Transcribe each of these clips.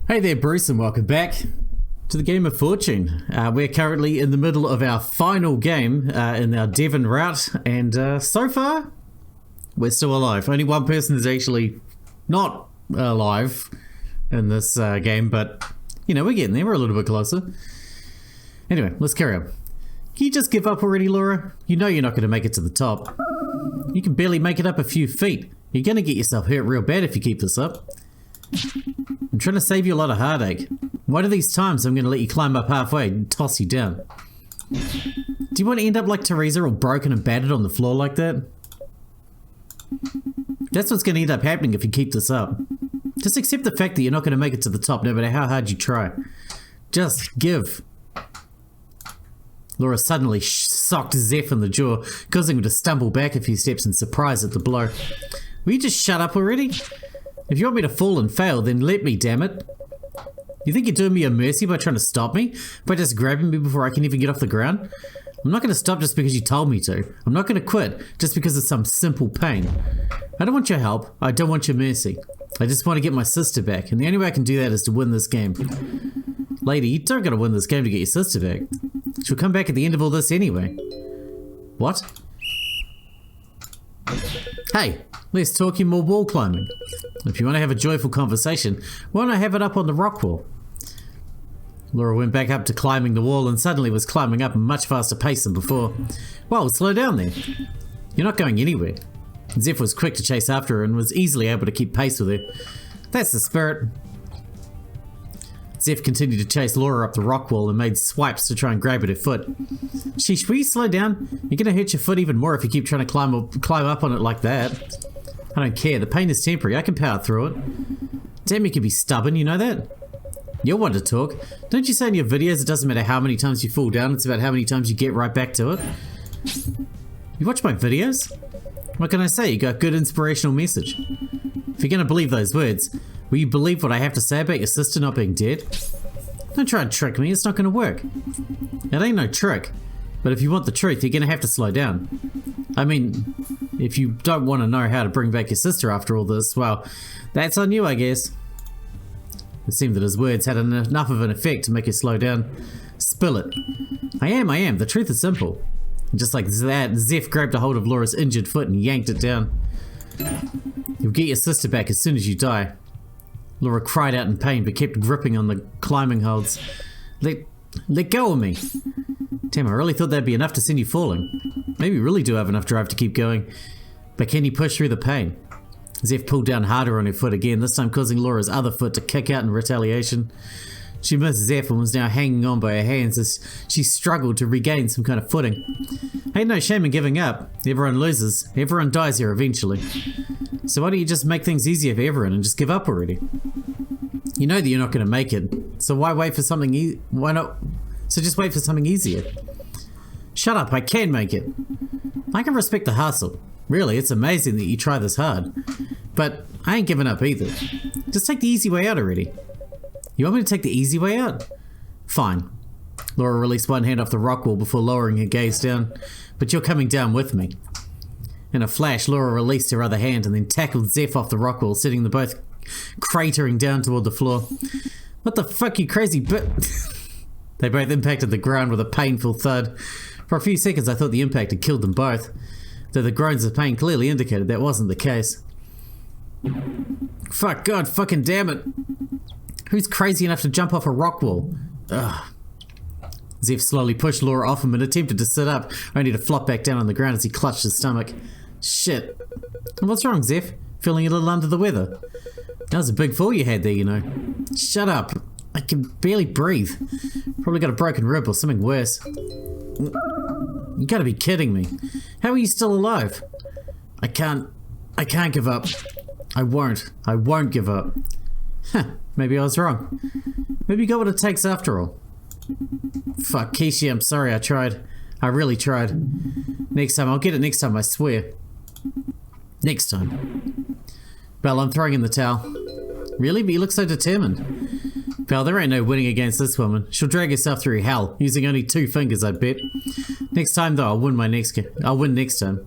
Hey there, Bruce, and welcome back to the Game of Fortune. We're currently in the middle of our final game in our Devon route, and so far, we're still alive. Only one person is actually not alive in this game, but, you know, we're getting there. We're a little bit closer. Anyway, let's carry on. Can you just give up already, Laura? You know you're not going to make it to the top. You can barely make it up a few feet. You're going to get yourself hurt real bad if you keep this up. I'm trying to save you a lot of heartache. One of these times I'm going to let you climb up halfway and toss you down. Do you want to end up like Teresa, all broken and battered on the floor like that? That's what's going to end up happening if you keep this up. Just accept the fact that you're not going to make it to the top no matter how hard you try. Just give. Laura suddenly socked Zeph in the jaw, causing him to stumble back a few steps in surprise at the blow. Will you just shut up already? If you want me to fall and fail, then let me, damn it. You think you're doing me a mercy by trying to stop me? By just grabbing me before I can even get off the ground? I'm not going to stop just because you told me to. I'm not going to quit just because of some simple pain. I don't want your help. I don't want your mercy. I just want to get my sister back, and the only way I can do that is to win this game. Lady, you don't got to win this game to get your sister back. She'll come back at the end of all this anyway. What? Hey, let's talk more wall climbing. If you want to have a joyful conversation, why don't I have it up on the rock wall? Laura went back up to climbing the wall and suddenly was climbing up at a much faster pace than before. Whoa, slow down there. You're not going anywhere. Zeph was quick to chase after her and was easily able to keep pace with her. That's the spirit. Zeph continued to chase Laura up the rock wall and made swipes to try and grab at her foot. Sheesh, will you slow down? You're going to hurt your foot even more if you keep trying to climb up on it like that. I don't care. The pain is temporary. I can power through it. Damn, you can be stubborn. You know that? You're one to talk. Don't you say in your videos it doesn't matter how many times you fall down, it's about how many times you get right back to it? You watch my videos? What can I say? You got a good inspirational message. If you're going to believe those words, will you believe what I have to say about your sister not being dead? Don't try and trick me. It's not going to work. It ain't no trick. But if you want the truth, you're going to have to slow down. I mean, if you don't want to know how to bring back your sister after all this, well, that's on you, I guess. It seemed that his words had enough of an effect to make her slow down. Spill it. I am. The truth is simple. And just like that, Zeph grabbed a hold of Laura's injured foot and yanked it down. You'll get your sister back as soon as you die. Laura cried out in pain but kept gripping on the climbing holds. Let go of me. Damn, I really thought that'd be enough to send you falling. Maybe you really do have enough drive to keep going. But can you push through the pain? Zeph pulled down harder on her foot again, this time causing Laura's other foot to kick out in retaliation. She missed Zeph and was now hanging on by her hands as she struggled to regain some kind of footing. Ain't no shame in giving up. Everyone loses. Everyone dies here eventually. So why don't you just make things easier for everyone and just give up already? You know that you're not going to make it, so why wait for something why not? So just wait for something easier. Shut up, I can make it. I can respect the hustle. Really, it's amazing that you try this hard. But I ain't giving up either. Just take the easy way out already. You want me to take the easy way out? Fine. Laura released one hand off the rock wall before lowering her gaze down. But you're coming down with me. In a flash, Laura released her other hand and then tackled Zeph off the rock wall, sending them both cratering down toward the floor. What the fuck, you crazy bit? They both impacted the ground with a painful thud. For a few seconds I thought the impact had killed them both, though the groans of pain clearly indicated that wasn't the case. Fuck, God fucking damn it. Who's crazy enough to jump off a rock wall? Ugh. Zeph slowly pushed Laura off him and attempted to sit up, only to flop back down on the ground as he clutched his stomach. Shit. What's wrong, Zeph? Feeling a little under the weather? That was a big fall you had there, you know. Shut up. I can barely breathe. Probably got a broken rib or something worse. You gotta be kidding me. How are you still alive? I can't give up. I won't give up. Huh, maybe I was wrong. Maybe you got what it takes after all. Fuck, Kishi, I'm sorry I tried. I really tried. Next time, I'll get it next time, I swear. Next time. Belle, I'm throwing in the towel. Really? But you look so determined. Belle, there ain't no winning against this woman. She'll drag herself through hell, using only 2 fingers, I bet. Next time, though, I'll win next time.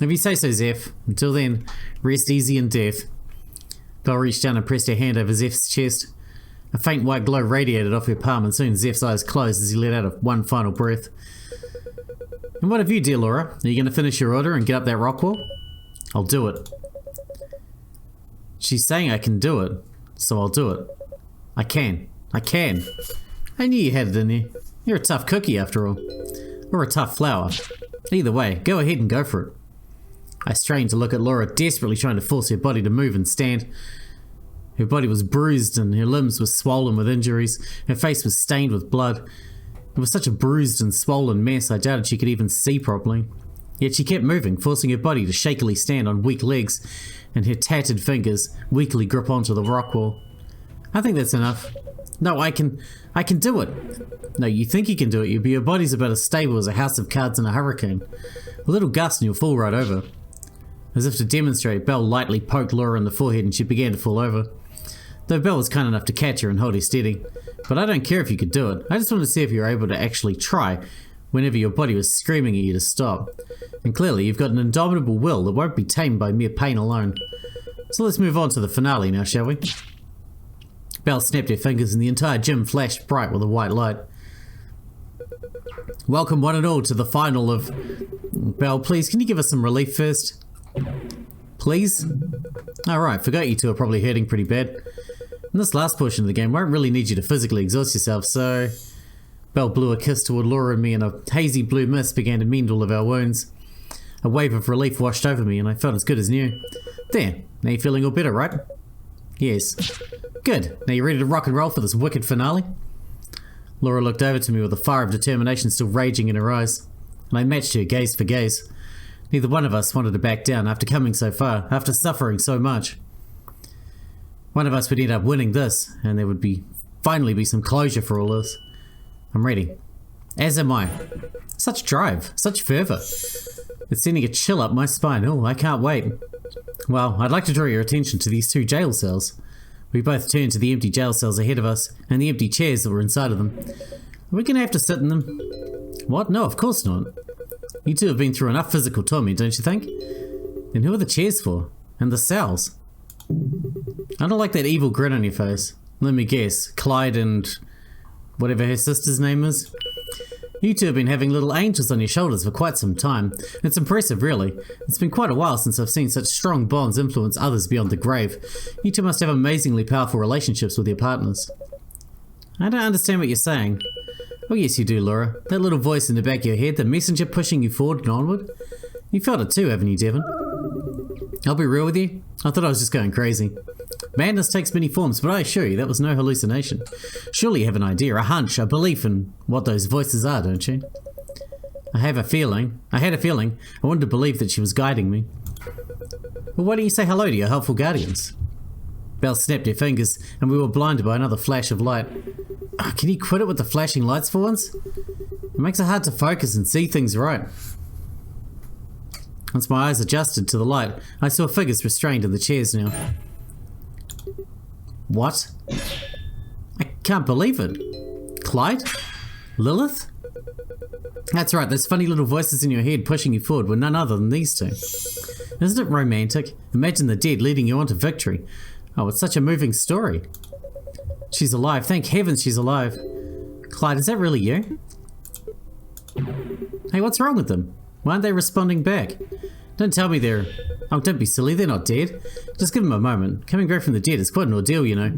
If you say so, Zeph. Until then, rest easy in death. Belle reached down and pressed her hand over Zeph's chest. A faint white glow radiated off her palm, and soon Zeph's eyes closed as he let out one final breath. And what of you, dear Laura? Are you going to finish your order and get up that rock wall? I'll do it. She's saying I can do it, so I'll do it. I can. I can. I knew you had it in you. You're a tough cookie after all. Or a tough flower. Either way, go ahead and go for it. I strained to look at Laura, desperately trying to force her body to move and stand. Her body was bruised and her limbs were swollen with injuries. Her face was stained with blood. It was such a bruised and swollen mess, I doubted she could even see properly. Yet she kept moving, forcing her body to shakily stand on weak legs, and her tattered fingers weakly grip onto the rock wall. I think that's enough. No, I can do it. No, you think you can do it, but your body's about as stable as a house of cards in a hurricane. A little gust and you'll fall right over. As if to demonstrate, Belle lightly poked Laura in the forehead and she began to fall over. Though Belle was kind enough to catch her and hold her steady. But I don't care if you could do it. I just wanted to see if you were able to actually try whenever your body was screaming at you to stop. And clearly you've got an indomitable will that won't be tamed by mere pain alone. So let's move on to the finale now, shall we? Belle snapped her fingers and the entire gym flashed bright with a white light. Welcome one and all to the final of... Belle, please, can you give us some relief first? Please? Alright, forgot you two are probably hurting pretty bad. In this last portion of the game, won't really need you to physically exhaust yourself, so... Belle blew a kiss toward Laura and me and a hazy blue mist began to mend all of our wounds. A wave of relief washed over me and I felt as good as new. There, now you're feeling all better, right? Yes. Good, now you ready to rock and roll for this wicked finale? Laura looked over to me with the fire of determination still raging in her eyes, and I matched her gaze for gaze. Neither one of us wanted to back down after coming so far, after suffering so much. One of us would end up winning this, and there would finally be some closure for all this. I'm ready. As am I. Such drive, such fervour. It's sending a chill up my spine. Oh, I can't wait. Well, I'd like to draw your attention to these two jail cells. We both turned to the empty jail cells ahead of us, and the empty chairs that were inside of them. Are we going to have to sit in them? What? No, of course not. You two have been through enough physical torment, don't you think? Then who are the chairs for? And the cells? I don't like that evil grin on your face. Let me guess, Clyde and... whatever her sister's name is? You two have been having little angels on your shoulders for quite some time. It's impressive, really. It's been quite a while since I've seen such strong bonds influence others beyond the grave. You two must have amazingly powerful relationships with your partners. I don't understand what you're saying. Oh yes you do, Laura. That little voice in the back of your head, the messenger pushing you forward and onward. You felt it too, haven't you, Devon? I'll be real with you. I thought I was just going crazy. Madness takes many forms, but I assure you that was no hallucination. Surely you have an idea, a hunch, a belief in what those voices are, don't you? I had a feeling. I wanted to believe that she was guiding me. Well, why don't you say hello to your helpful guardians? Belle snapped her fingers, and we were blinded by another flash of light. Oh, can you quit it with the flashing lights for once? It makes it hard to focus and see things right. Once my eyes adjusted to the light, I saw figures restrained in the chairs now. What? I can't believe it. Clyde? Lilith? That's right, those funny little voices in your head pushing you forward were none other than these two. Isn't it romantic? Imagine the dead leading you on to victory. Oh, it's such a moving story. She's alive. Thank heavens she's alive. Clyde, is that really you? Hey, what's wrong with them? Why aren't they responding back? Don't tell me they're... Oh, don't be silly. They're not dead. Just give them a moment. Coming back from the dead is quite an ordeal, you know.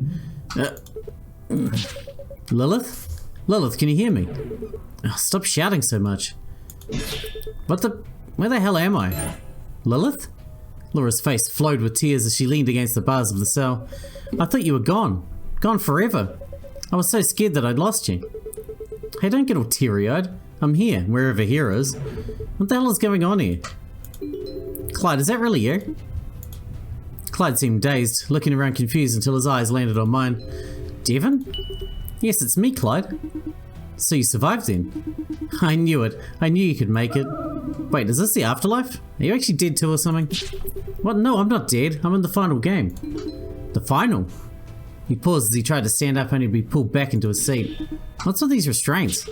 Lilith? Lilith, can you hear me? Oh, stop shouting so much. What the... Where the hell am I? Lilith? Laura's face flowed with tears as she leaned against the bars of the cell. I thought you were gone. Gone forever. I was so scared that I'd lost you. Hey, don't get all teary-eyed. I'm here, wherever here is. What the hell is going on here? Clyde, is that really you? Clyde seemed dazed, looking around confused until his eyes landed on mine. Devon? Yes, it's me, Clyde. So you survived then? I knew it. I knew you could make it. Wait, is this the afterlife? Are you actually dead too or something? What? No, I'm not dead. I'm in the final game. The final? He paused as he tried to stand up only to be pulled back into his seat. What's with these restraints?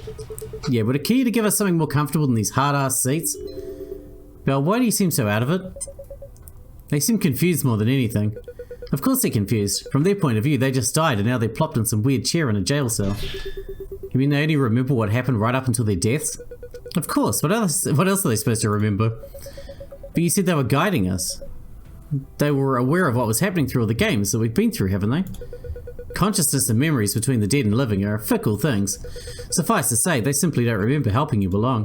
Yeah, would it kill you to give us something more comfortable than these hard-ass seats? Belle, why do you seem so out of it? They seem confused more than anything. Of course they're confused. From their point of view, they just died and now they're plopped in some weird chair in a jail cell. You mean they only remember what happened right up until their deaths? Of course, what else are they supposed to remember? But you said they were guiding us. They were aware of what was happening through all the games that we've been through, haven't they? Consciousness and memories between the dead and living are fickle things. Suffice to say, they simply don't remember helping you belong.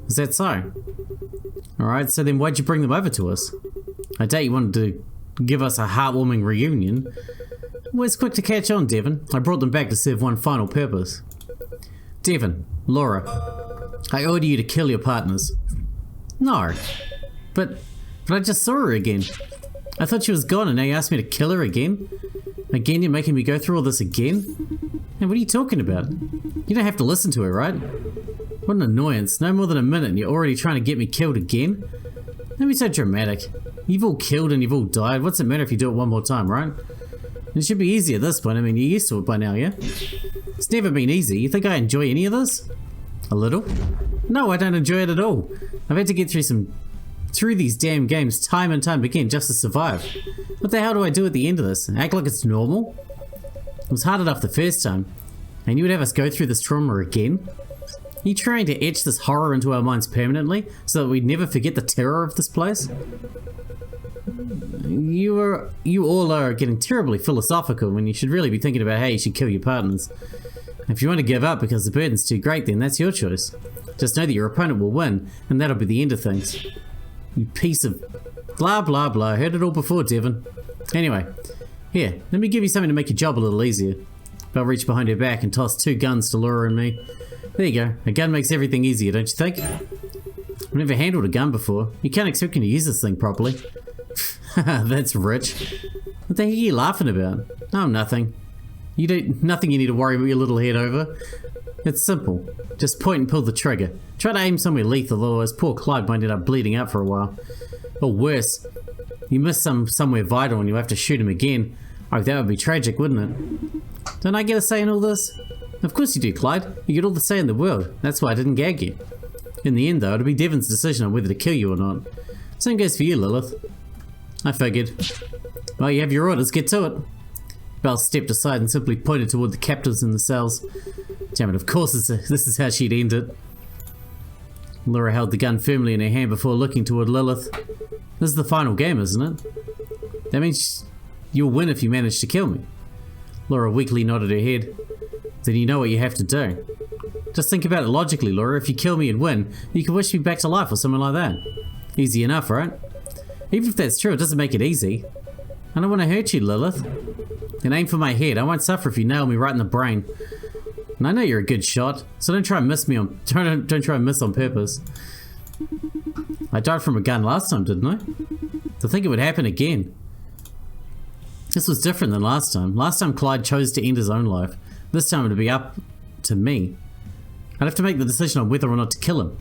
Is that so? Alright, so then why'd you bring them over to us? I doubt you wanted to give us a heartwarming reunion. Where's quick to catch on, Devon? I brought them back to serve one final purpose. Devon, Laura, I order you to kill your partners. No, but I just saw her again. I thought she was gone and now you asked me to kill her again? Again, you're making me go through all this again? And what are you talking about? You don't have to listen to her, right? What an annoyance. No more than a minute and you're already trying to get me killed again? Don't be so dramatic. You've all killed and you've all died. What's it matter if you do it one more time, right? It should be easy at this point. I mean, you're used to it by now, yeah? It's never been easy. You think I enjoy any of this? A little? No, I don't enjoy it at all. I've had to get through these damn games time and time again just to survive. What the hell do I do at the end of this? Act like it's normal? It was hard enough the first time. And you would have us go through this trauma again? Are you trying to etch this horror into our minds permanently so that we never forget the terror of this place? You all are getting terribly philosophical when you should really be thinking about how you should kill your partners. If you want to give up because the burden's too great, then that's your choice. Just know that your opponent will win, and that'll be the end of things. You piece of blah blah blah. Heard it all before, Devon. Anyway, here, let me give you something to make your job a little easier. I'll reach behind her back and toss 2 guns to Laura and me. There you go. A gun makes everything easier, don't you think? I've never handled a gun before. You can't expect me to use this thing properly. That's rich. What the heck are you laughing about? Oh, nothing. Nothing you need to worry your little head over. It's simple. Just point and pull the trigger. Try to aim somewhere lethal, otherwise poor Clyde might end up bleeding out for a while. Or worse, you miss somewhere vital and you have to shoot him again. Oh, that would be tragic, wouldn't it? Don't I get a say in all this? Of course you do, Clyde. You get all the say in the world. That's why I didn't gag you. In the end, though, it'll be Devon's decision on whether to kill you or not. Same goes for you, Lilith. I figured. Well, you have your orders. Get to it. Belle stepped aside and simply pointed toward the captives in the cells. Damn it, of course this is how she'd end it. Laura held the gun firmly in her hand before looking toward Lilith. This is the final game, isn't it? That means you'll win if you manage to kill me. Laura weakly nodded her head. Then you know what you have to do. Just think about it logically, Laura. If you kill me and win, you can wish me back to life or something like that. Easy enough, right? Even if that's true, it doesn't make it easy. I don't want to hurt you, Lilith. Then aim for my head. I won't suffer if you nail me right in the brain. And I know you're a good shot, so don't try and miss on purpose. I died from a gun last time, didn't I? To think it would happen again. This was different than last time. Last time Clyde chose to end his own life. This time it would be up to me. I'd have to make the decision on whether or not to kill him.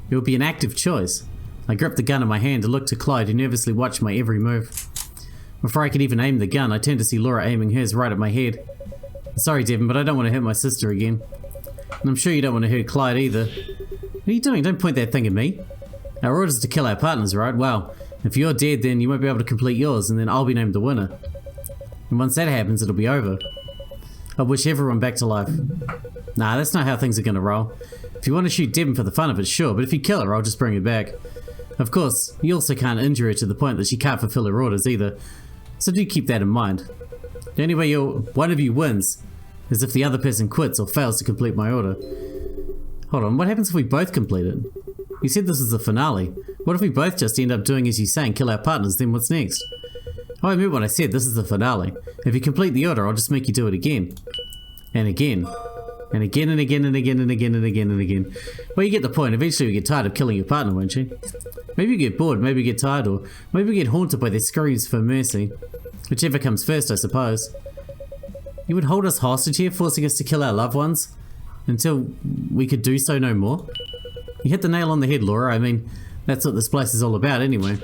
It would be an active choice. I gripped the gun in my hand and looked to Clyde, who nervously watched my every move. Before I could even aim the gun, I turned to see Laura aiming hers right at my head. Sorry, Devon, but I don't want to hurt my sister again. And I'm sure you don't want to hurt Clyde either. What are you doing? Don't point that thing at me. Our order is to kill our partners, right? Well, if you're dead, then you won't be able to complete yours, and then I'll be named the winner. And once that happens, it'll be over. I wish everyone back to life. Nah, that's not how things are gonna roll. If you want to shoot Devon for the fun of it, sure, but if you kill her, I'll just bring her back. Of course, you also can't injure her to the point that she can't fulfill her orders either, so do keep that in mind. The only way one of you wins is if the other person quits or fails to complete my order. Hold on, what happens if we both complete it? You said this is the finale. What if we both just end up doing as you say and kill our partners, then what's next? Oh, I meant what I said, this is the finale. If you complete the order, I'll just make you do it again. And again. And again and again and again and again and again and again. Well, you get the point. Eventually you get tired of killing your partner, won't you? Maybe you get bored, maybe you get tired, or maybe you get haunted by their screams for mercy. Whichever comes first, I suppose. You would hold us hostage here, forcing us to kill our loved ones? Until we could do so no more? You hit the nail on the head, Laura. I mean, that's what this place is all about anyway.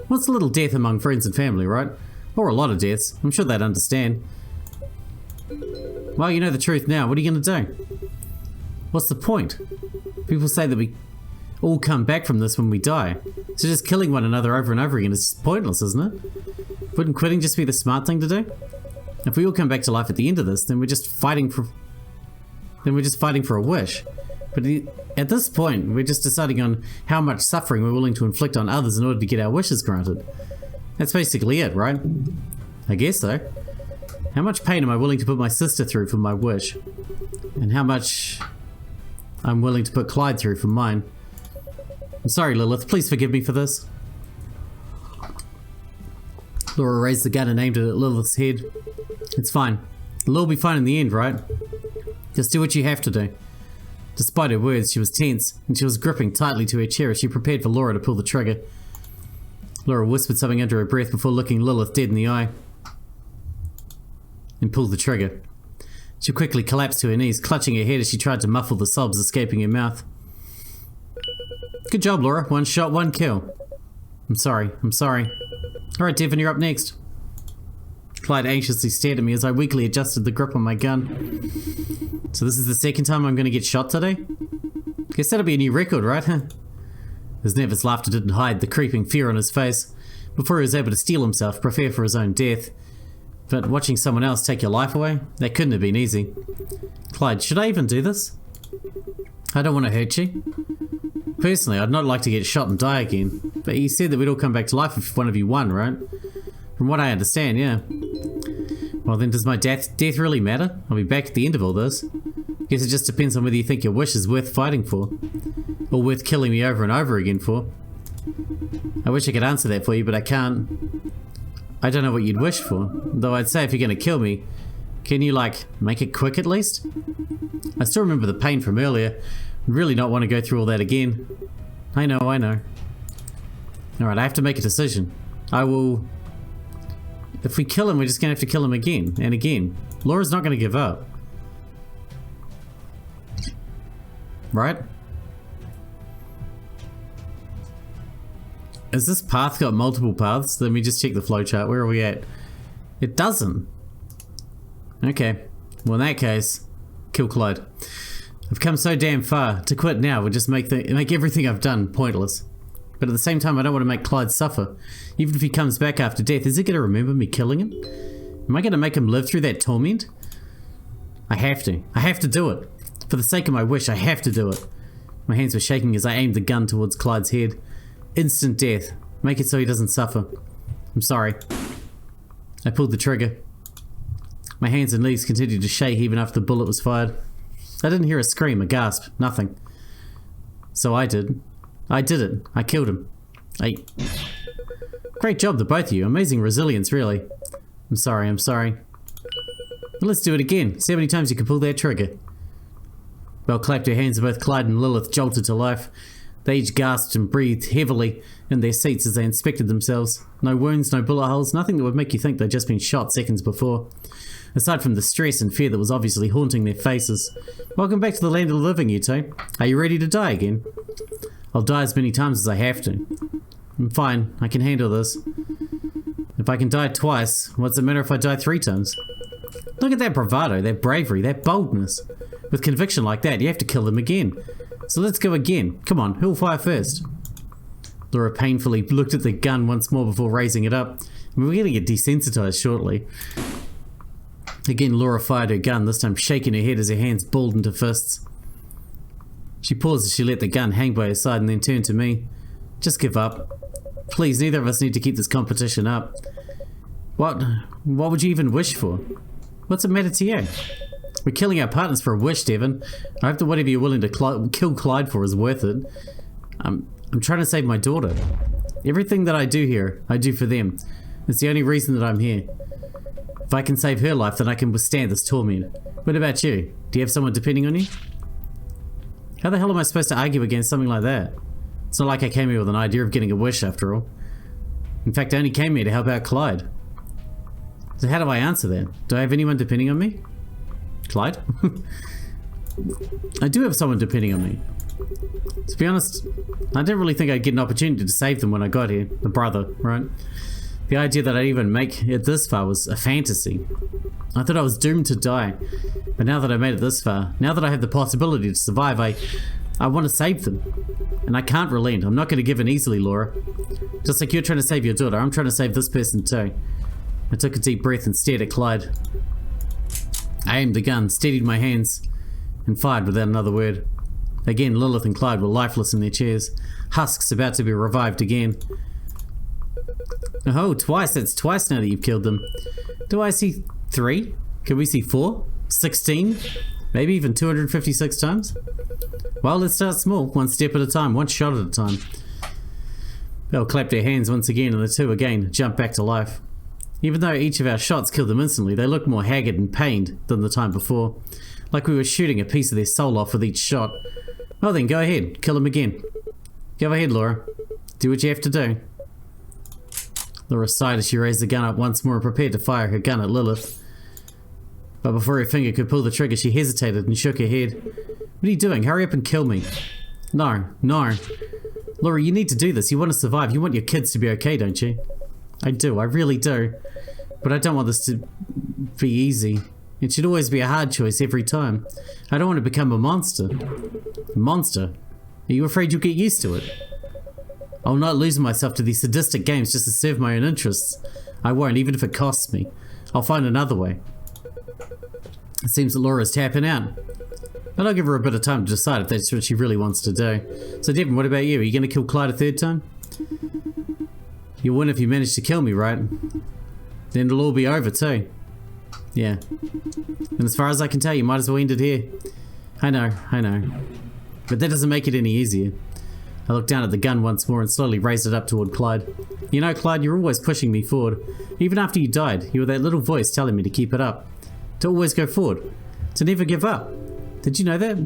What's a little death among friends and family, right? Or a lot of deaths. I'm sure they'd understand. Well, you know the truth now. What are you going to do? What's the point? People say that we all come back from this when we die. So just killing one another over and over again is just pointless, isn't it? Wouldn't quitting just be the smart thing to do? If we all come back to life at the end of this, then we're just fighting for a wish. But at this point, we're just deciding on how much suffering we're willing to inflict on others in order to get our wishes granted. That's basically it, right? I guess so. How much pain am I willing to put my sister through for my wish? And how much I'm willing to put Clyde through for mine? I'm sorry, Lilith. Please forgive me for this. Laura raised the gun and aimed it at Lilith's head. It's fine. It'll all be fine in the end, right? Just do what you have to do. Despite her words, she was tense, and she was gripping tightly to her chair as she prepared for Laura to pull the trigger. Laura whispered something under her breath before looking Lilith dead in the eye. And pulled the trigger. She quickly collapsed to her knees, clutching her head as she tried to muffle the sobs escaping her mouth. Good job, Laura. 1 shot, 1 kill. I'm sorry. Alright, Devon, you're up next. Clyde anxiously stared at me as I weakly adjusted the grip on my gun. So this is the second time I'm going to get shot today? Guess that'll be a new record, right? His nervous laughter didn't hide the creeping fear on his face. Before he was able to steel himself, prepare for his own death. But watching someone else take your life away? That couldn't have been easy. Clyde, should I even do this? I don't want to hurt you. Personally, I'd not like to get shot and die again. But you said that we'd all come back to life if one of you won, right? From what I understand, yeah. Well then, does my death really matter? I'll be back at the end of all this. Guess it just depends on whether you think your wish is worth fighting for. Or worth killing me over and over again for. I wish I could answer that for you, but I can't. I don't know what you'd wish for. Though I'd say if you're gonna kill me, can you, like, make it quick at least? I still remember the pain from earlier. I'd really not want to go through all that again. I know. Alright, I have to make a decision. I will... If we kill him, we're just gonna have to kill him again and again. Laura's not gonna give up. Right? Has this path got multiple paths? Let me just check the flowchart. Where are we at? It doesn't. Okay. Well, in that case, kill Clyde. I've come so damn far. To quit now would just make everything I've done pointless. But at the same time, I don't want to make Clyde suffer. Even if he comes back after death, is he going to remember me killing him? Am I going to make him live through that torment? I have to. I have to do it. For the sake of my wish, I have to do it. My hands were shaking as I aimed the gun towards Clyde's head. Instant death. Make it so he doesn't suffer. I'm sorry. I pulled the trigger. My hands and legs continued to shake even after the bullet was fired. I didn't hear a scream, a gasp, nothing. So I did. I did it. I killed him. Great job, the both of you. Amazing resilience, really. I'm sorry. Well, let's do it again. See how many times you can pull that trigger. Belle clapped her hands and both Clyde and Lilith jolted to life. They each gasped and breathed heavily in their seats as they inspected themselves. No wounds, no bullet holes, nothing that would make you think they'd just been shot seconds before. Aside from the stress and fear that was obviously haunting their faces. Welcome back to the land of the living, you two. Are you ready to die again? I'll die as many times as I have to. I'm fine, I can handle this. If I can die twice, what's it matter if I die 3 times? Look at that bravado, that bravery, that boldness. With conviction like that, you have to kill them again. So let's go again. Come on, who'll fire first? Laura painfully looked at the gun once more before raising it up. We're going to get desensitized shortly. Again, Laura fired her gun, this time shaking her head as her hands balled into fists. She paused as she let the gun hang by her side and then turned to me. Just give up. Please, neither of us need to keep this competition up. What would you even wish for? What's the matter to you? We're killing our partners for a wish, Devon. I hope that whatever you're willing to kill Clyde for is worth it. I'm trying to save my daughter. Everything that I do here, I do for them. It's the only reason that I'm here. If I can save her life, then I can withstand this torment. What about you? Do you have someone depending on you? How the hell am I supposed to argue against something like that? It's not like I came here with an idea of getting a wish after all. In fact, I only came here to help out Clyde. So how do I answer that? Do I have anyone depending on me? Clyde? I do have someone depending on me. To be honest, I didn't really think I'd get an opportunity to save them when I got here. A brother, right? The idea that I'd even make it this far was a fantasy. I thought I was doomed to die. But now that I made it this far, now that I have the possibility to survive, I want to save them. And I can't relent. I'm not going to give in easily, Laura. Just like you're trying to save your daughter, I'm trying to save this person too. I took a deep breath and stared at Clyde. I aimed the gun, steadied my hands, and fired without another word. Again, Lilith and Clyde were lifeless in their chairs, husks about to be revived again. Oh, twice. That's twice now that you've killed them. Do I see 3? Can we see 4? 16? Maybe even 256 times? Well, let's start small, one step at a time, one shot at a time. Belle clapped her hands once again, and the two again jumped back to life. Even though each of our shots killed them instantly, they looked more haggard and pained than the time before, like we were shooting a piece of their soul off with each shot. Well then, go ahead, kill them again. Go ahead, Laura. Do what you have to do. Laura sighed as she raised the gun up once more and prepared to fire her gun at Lilith. But before her finger could pull the trigger, she hesitated and shook her head. What are you doing? Hurry up and kill me. No. Laura, you need to do this. You want to survive. You want your kids to be okay, don't you? I do. I really do. But I don't want this to be easy. It should always be a hard choice every time. I don't want to become a monster. A monster? Are you afraid you'll get used to it? I'll not lose myself to these sadistic games just to serve my own interests. I won't, even if it costs me. I'll find another way. It seems that Laura's tapping out. But I'll give her a bit of time to decide if that's what she really wants to do. So Devon, what about you? Are you going to kill Clyde a third time? You'll win if you manage to kill me, right? Then it'll all be over too. Yeah. And as far as I can tell, you might as well end it here. I know. But that doesn't make it any easier. I looked down at the gun once more and slowly raised it up toward Clyde. You know, Clyde, you're always pushing me forward. Even after you died, you were that little voice telling me to keep it up. To always go forward. To never give up. Did you know that?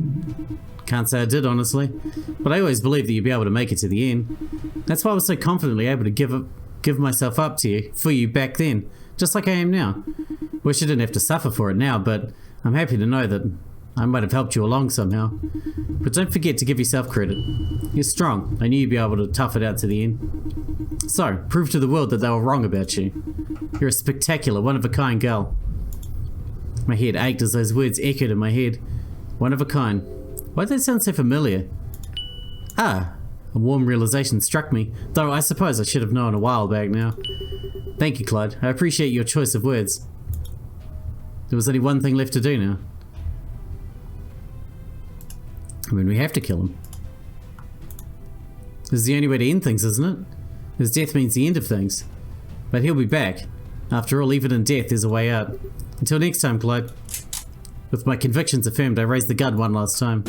Can't say I did, honestly. But I always believed that you'd be able to make it to the end. That's why I was so confidently able to give myself up to you, for you back then. Just like I am now. Wish I didn't have to suffer for it now, but I'm happy to know that I might have helped you along somehow. But don't forget to give yourself credit. You're strong. I knew you'd be able to tough it out to the end. So, prove to the world that they were wrong about you. You're a spectacular, one-of-a-kind girl. My head ached as those words echoed in my head. One of a kind. Why did that sound so familiar? Ah, a warm realization struck me, though I suppose I should have known a while back now. Thank you, Clyde. I appreciate your choice of words. There was only one thing left to do now. I mean, we have to kill him. This is the only way to end things, isn't it? His death means the end of things. But he'll be back. After all, even in death, there's a way out. Until next time, Clyde. With my convictions affirmed, I raised the gun one last time.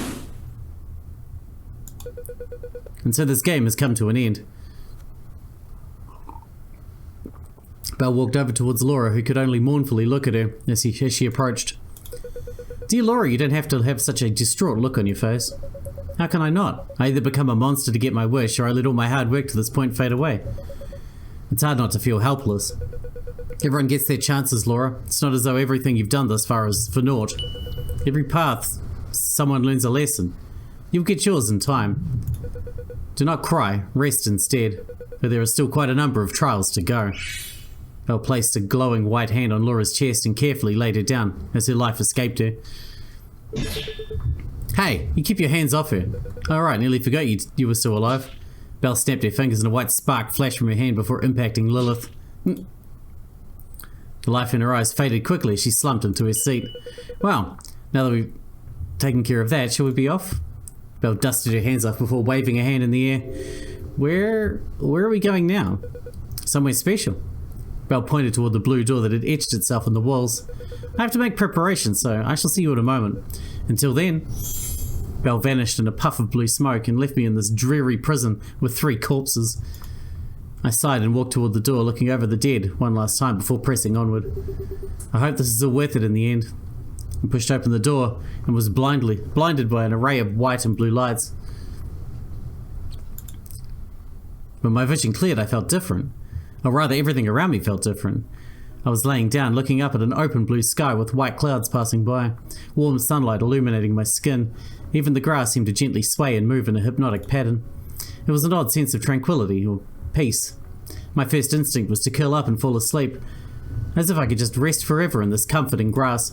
And so this game has come to an end. Belle walked over towards Laura, who could only mournfully look at her as she approached. Dear Laura, you don't have to have such a distraught look on your face. How can I not? I either become a monster to get my wish, or I let all my hard work to this point fade away. It's hard not to feel helpless. Everyone gets their chances, Laura. It's not as though everything you've done thus far is for naught. Every path, someone learns a lesson. You'll get yours in time. Do not cry, rest instead, for there are still quite a number of trials to go. Belle placed a glowing white hand on Laura's chest and carefully laid her down as her life escaped her. Hey, you keep your hands off her. Alright, nearly forgot you were still alive. Belle snapped her fingers and a white spark flashed from her hand before impacting Lilith. The life in her eyes faded quickly as she slumped into her seat. Well, now that we've taken care of that, shall we be off? Belle dusted her hands off before waving her hand in the air. Where are we going now? Somewhere special. Belle pointed toward the blue door that had etched itself on the walls. I have to make preparations, so I shall see you in a moment. Until then... Belle vanished in a puff of blue smoke and left me in this dreary prison with 3 corpses. I sighed and walked toward the door, looking over the dead one last time before pressing onward. I hope this is all worth it in the end. I pushed open the door and was blinded by an array of white and blue lights. When my vision cleared, I felt different. Or rather, everything around me felt different. I was laying down, looking up at an open blue sky with white clouds passing by, warm sunlight illuminating my skin. Even the grass seemed to gently sway and move in a hypnotic pattern. It was an odd sense of tranquility, or peace. My first instinct was to curl up and fall asleep, as if I could just rest forever in this comforting grass.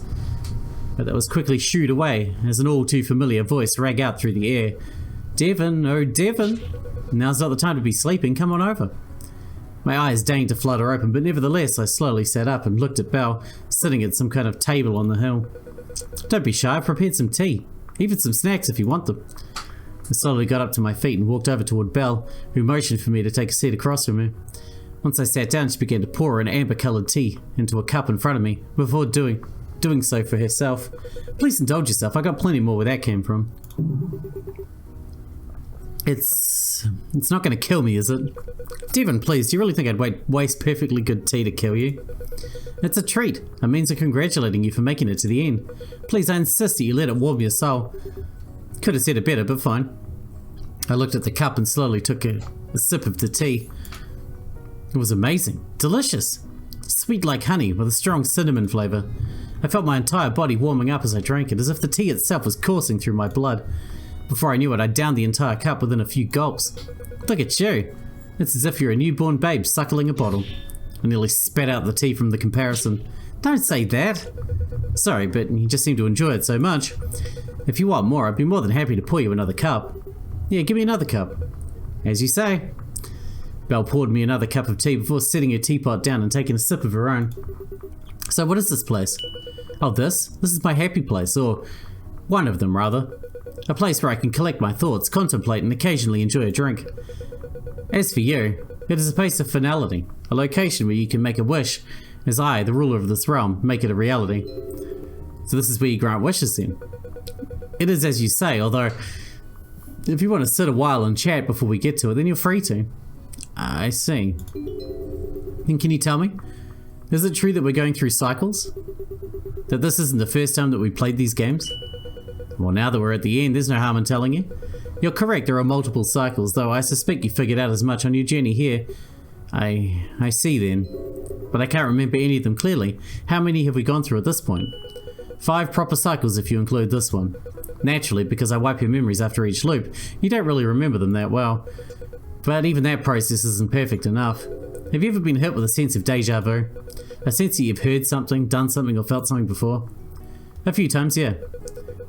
But that was quickly shooed away, as an all too familiar voice rang out through the air. Devon, oh Devon, now's not the time to be sleeping, come on over. My eyes deigned to flutter open, but nevertheless I slowly sat up and looked at Belle, sitting at some kind of table on the hill. Don't be shy, I've prepared some tea. Even some snacks if you want them. I slowly got up to my feet and walked over toward Belle, who motioned for me to take a seat across from her. Once I sat down, she began to pour an amber-coloured tea into a cup in front of me, before doing so for herself. Please indulge yourself, I got plenty more where that came from. It's not going to kill me, is it? Devon, please, do you really think I'd waste perfectly good tea to kill you? It's a treat, a means of congratulating you for making it to the end. Please, I insist that you let it warm your soul. Could have said it better, but fine. I looked at the cup and slowly took a sip of the tea. It was amazing, delicious, sweet like honey with a strong cinnamon flavour. I felt my entire body warming up as I drank it, as if the tea itself was coursing through my blood. Before I knew it, I downed the entire cup within a few gulps. Look at you. It's as if you're a newborn babe suckling a bottle. I nearly spat out the tea from the comparison. Don't say that. Sorry, but you just seem to enjoy it so much. If you want more, I'd be more than happy to pour you another cup. Yeah, give me another cup. As you say. Belle poured me another cup of tea before setting her teapot down and taking a sip of her own. So what is this place? Oh, this? This is my happy place, or one of them rather. A place where I can collect my thoughts, contemplate and occasionally enjoy a drink. As for you, it is a place of finality, a location where you can make a wish, as I, the ruler of this realm, make it a reality. So this is where you grant wishes then? It is as you say, although if you want to sit a while and chat before we get to it, then you're free to. I see. And can you tell me, is it true that we're going through cycles? That this isn't the first time that we played these games? Well, now that we're at the end, there's no harm in telling you. You're correct, there are multiple cycles, though I suspect you figured out as much on your journey here. I see then. But I can't remember any of them clearly. How many have we gone through at this point? 5 proper cycles if you include this one. Naturally, because I wipe your memories after each loop, you don't really remember them that well. But even that process isn't perfect enough. Have you ever been hit with a sense of deja vu? A sense that you've heard something, done something, or felt something before? A few times, yeah.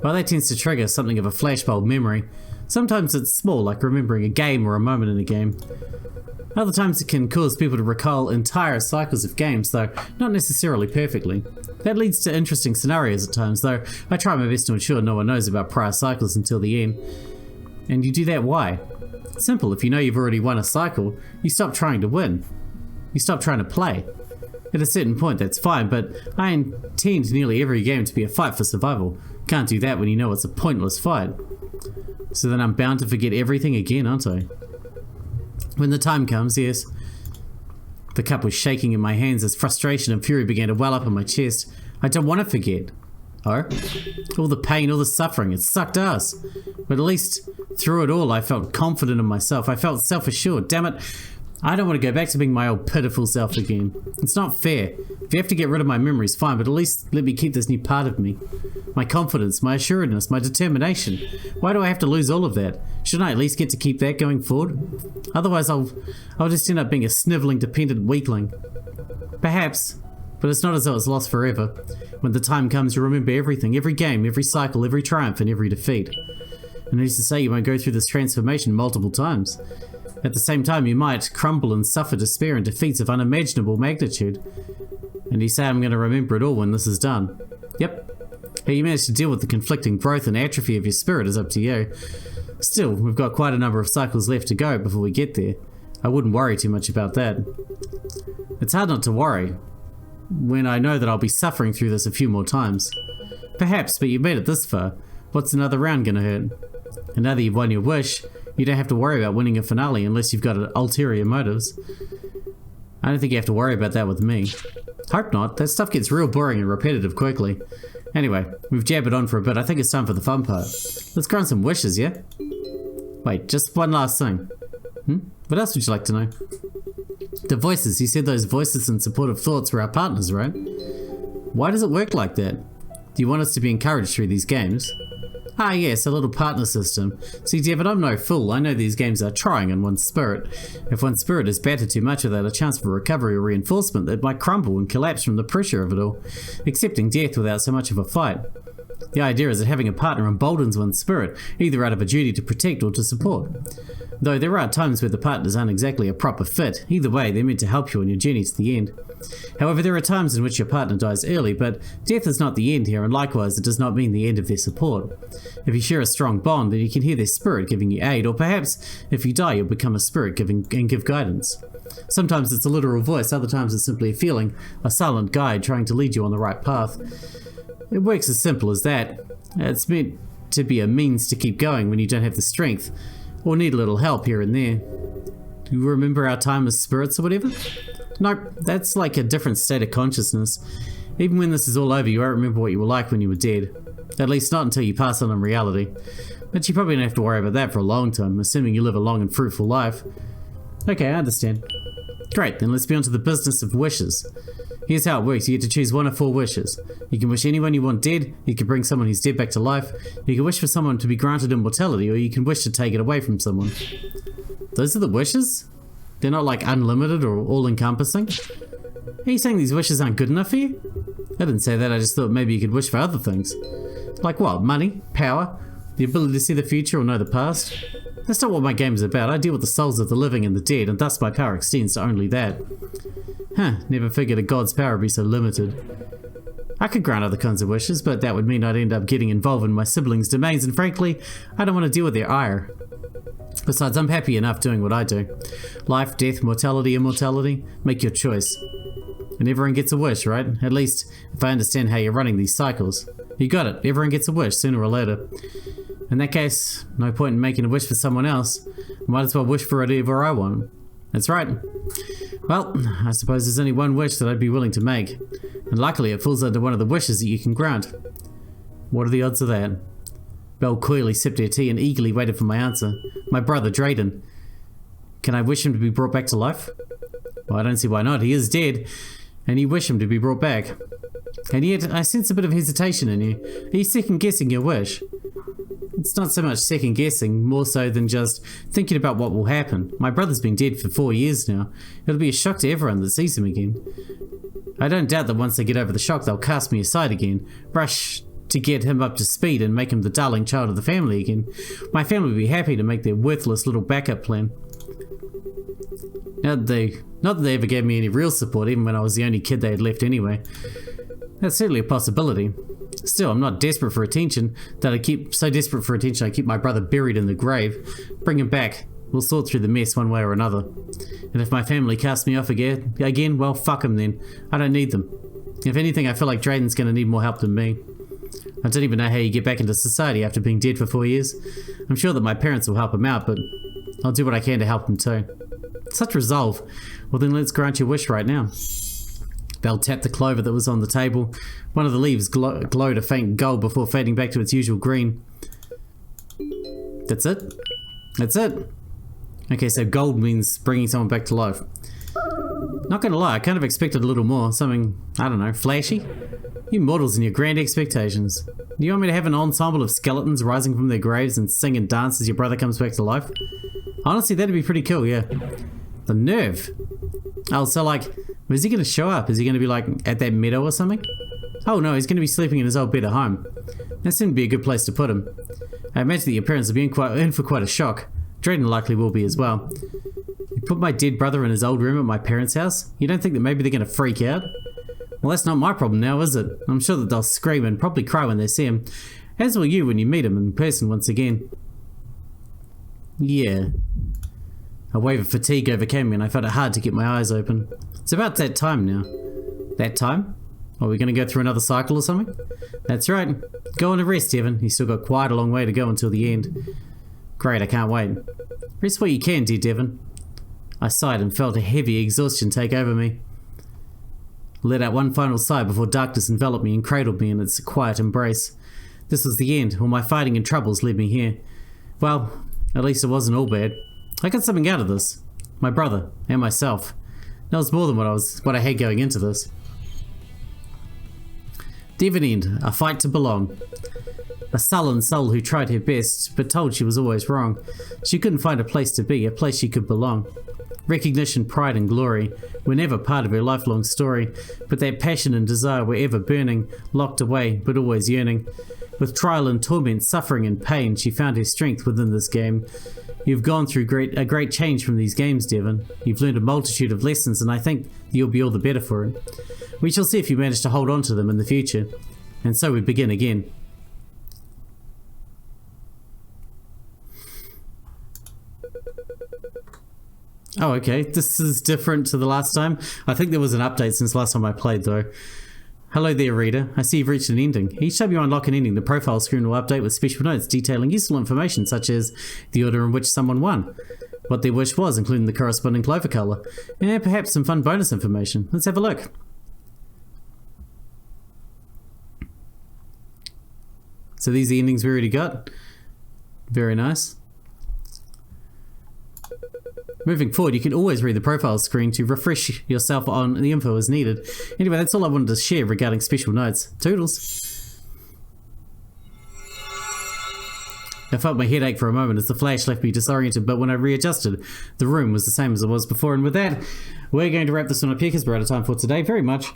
Well, that tends to trigger something of a flashbulb memory. Sometimes it's small, like remembering a game or a moment in a game. Other times it can cause people to recall entire cycles of games, though not necessarily perfectly. That leads to interesting scenarios at times, though I try my best to ensure no one knows about prior cycles until the end. And you do that why? Simple, if you know you've already won a cycle, you stop trying to win. You stop trying to play. At a certain point that's fine, but I intend nearly every game to be a fight for survival. Can't do that when you know it's a pointless fight. So then I'm bound to forget everything again, aren't I? When the time comes, yes. The cup was shaking in my hands as frustration and fury began to well up in my chest. I don't want to forget. Oh? All the pain, all the suffering, it sucked ass. But at least through it all I felt confident in myself. I felt self-assured. Damn it, I don't want to go back to being my old pitiful self again. It's not fair. If you have to get rid of my memories, fine, but at least let me keep this new part of me. My confidence, my assuredness, my determination. Why do I have to lose all of that? Shouldn't I at least get to keep that going forward? Otherwise I'll just end up being a snivelling, dependent weakling. Perhaps, but it's not as though it's lost forever. When the time comes, you'll remember everything, every game, every cycle, every triumph, and every defeat. And who's to say you won't go through this transformation multiple times? At the same time, you might crumble and suffer despair and defeats of unimaginable magnitude. And you say I'm going to remember it all when this is done. Yep. How you manage to deal with the conflicting growth and atrophy of your spirit is up to you. Still, we've got quite a number of cycles left to go before we get there. I wouldn't worry too much about that. It's hard not to worry when I know that I'll be suffering through this a few more times. Perhaps, but you've made it this far. What's another round gonna hurt? And now that you've won your wish, you don't have to worry about winning a finale unless you've got ulterior motives. I don't think you have to worry about that with me. Hope not. That stuff gets real boring and repetitive quickly. Anyway, we've jabbered on for a bit. I think it's time for the fun part. Let's grant some wishes, yeah? Wait, just one last thing. What else would you like to know? The voices. You said those voices and supportive thoughts were our partners, right? Why does it work like that? Do you want us to be encouraged through these games? Ah yes, a little partner system. See Devon, I'm no fool. I know these games are trying on one's spirit. If one's spirit is battered too much without a chance for recovery or reinforcement, it might crumble and collapse from the pressure of it all, accepting death without so much of a fight. The idea is that having a partner emboldens one's spirit, either out of a duty to protect or to support. Though there are times where the partners aren't exactly a proper fit. Either way, they're meant to help you on your journey to the end. However, there are times in which your partner dies early, but death is not the end here, and likewise, it does not mean the end of their support. If you share a strong bond, then you can hear their spirit giving you aid, or perhaps, if you die, you'll become a spirit and give guidance. Sometimes it's a literal voice, other times it's simply a feeling, a silent guide trying to lead you on the right path. It works as simple as that. It's meant to be a means to keep going when you don't have the strength, or need a little help here and there. Do you remember our time as spirits or whatever? Nope, that's like a different state of consciousness. Even when this is all over, you won't remember what you were like when you were dead. At least not until you pass on in reality. But you probably don't have to worry about that for a long time, assuming you live a long and fruitful life. Okay, I understand. Great, then let's be on to the business of wishes. Here's how it works. You get to choose one of 4 wishes. You can wish anyone you want dead, you can bring someone who's dead back to life, you can wish for someone to be granted immortality, or you can wish to take it away from someone. Those are the wishes? They're not like unlimited or all-encompassing? Are you saying these wishes aren't good enough for you? I didn't say that, I just thought maybe you could wish for other things. Like what? Money? Power? The ability to see the future or know the past? That's not what my game is about. I deal with the souls of the living and the dead, and thus my power extends to only that. Huh, never figured a god's power would be so limited. I could grant other kinds of wishes, but that would mean I'd end up getting involved in my siblings' domains, and frankly, I don't want to deal with their ire. Besides, I'm happy enough doing what I do. Life, death, mortality, immortality, make your choice. And everyone gets a wish, right? At least, if I understand how you're running these cycles. You got it, everyone gets a wish, sooner or later. In that case, no point in making a wish for someone else. Might as well wish for whatever I want. That's right. Well, I suppose there's only one wish that I'd be willing to make. And luckily it falls under one of the wishes that you can grant. What are the odds of that? Belle coyly sipped her tea and eagerly waited for my answer. My brother, Drayden. Can I wish him to be brought back to life? Well, I don't see why not. He is dead, and you wish him to be brought back. And yet, I sense a bit of hesitation in you. Are you second-guessing your wish? It's not so much second-guessing, more so than just thinking about what will happen. My brother's been dead for 4 years now. It'll be a shock to everyone that sees him again. I don't doubt that once they get over the shock, they'll cast me aside again, rush to get him up to speed and make him the darling child of the family again. My family would be happy to make their worthless little backup plan. Not that they ever gave me any real support, even when I was the only kid they had left anyway. That's certainly a possibility. Still, I'm not desperate for attention, that I keep my brother buried in the grave. Bring him back. We'll sort through the mess one way or another. And if my family casts me off again, well, fuck them then. I don't need them. If anything, I feel like Drayden's gonna need more help than me. I don't even know how you get back into society after being dead for 4 years. I'm sure that my parents will help him out, but I'll do what I can to help him too. Such resolve. Well then let's grant your wish right now. Belle tapped the clover that was on the table. One of the leaves glowed a faint gold before fading back to its usual green. That's it? That's it. Okay, so gold means bringing someone back to life. Not gonna lie, I kind of expected a little more. Something, I don't know, flashy? You mortals and your grand expectations. Do you want me to have an ensemble of skeletons rising from their graves and sing and dance as your brother comes back to life? Honestly, that'd be pretty cool, yeah. The nerve. Oh, so like, where's he gonna show up? Is he gonna be like at that meadow or something? Oh no, he's gonna be sleeping in his old bed at home. That seemed to be a good place to put him. I imagine that your parents will be in for quite a shock. Drayden likely will be as well. You put my dead brother in his old room at my parents' house? You don't think that maybe they're gonna freak out? Well, that's not my problem now, is it? I'm sure that they'll scream and probably cry when they see him. As will you when you meet him in person once again. Yeah. A wave of fatigue overcame me and I found it hard to get my eyes open. It's about that time now. That time? Are we going to go through another cycle or something? That's right. Go on and rest, Evan. You've still got quite a long way to go until the end. Great, I can't wait. Rest where you can, dear Devon. I sighed and felt a heavy exhaustion take over me. Let out one final sigh before darkness enveloped me and cradled me in its quiet embrace. This was the end. All my fighting and troubles led me here. Well, at least it wasn't all bad. I got something out of this. My brother and myself. That was more than what I had going into this. The Eveningland, a fight to belong. A sullen soul who tried her best, but told she was always wrong. She couldn't find a place to be, a place she could belong. Recognition, pride and glory were never part of her lifelong story, but that passion and desire were ever burning, locked away, but always yearning. With trial and torment, suffering and pain, she found her strength within this game. You've gone through a great change from these games, Devon. You've learned a multitude of lessons, and I think you'll be all the better for it. We shall see if you manage to hold on to them in the future. And so we begin again. Oh, okay. This is different to the last time. I think there was an update since last time I played, though. Hello there, reader. I see you've reached an ending. Each time you unlock an ending, the profile screen will update with special notes detailing useful information such as the order in which someone won, what their wish was, including the corresponding clover color, and perhaps some fun bonus information. Let's have a look. So these are the endings we already got. Very nice. Moving forward, you can always read the profile screen to refresh yourself on the info as needed. Anyway, that's all I wanted to share regarding special notes. Toodles. I felt my head ache for a moment as the flash left me disoriented, but when I readjusted, the room was the same as it was before. And with that, we're going to wrap this one up here because we're out of time for today. Very much.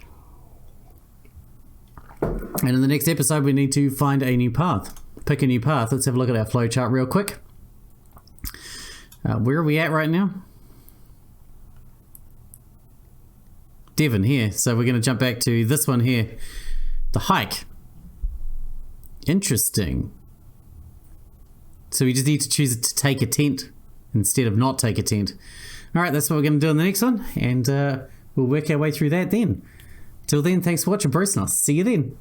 And in the next episode, we need to find a new path. Pick a new path. Let's have a look at our flowchart real quick. Where are we at right now? Devon here. So we're going to jump back to this one here. The hike. Interesting. So we just need to choose to take a tent instead of not take a tent. Alright, that's what we're going to do in the next one. And we'll work our way through that then. Till then, thanks for watching, Bruce, and I'll see you then.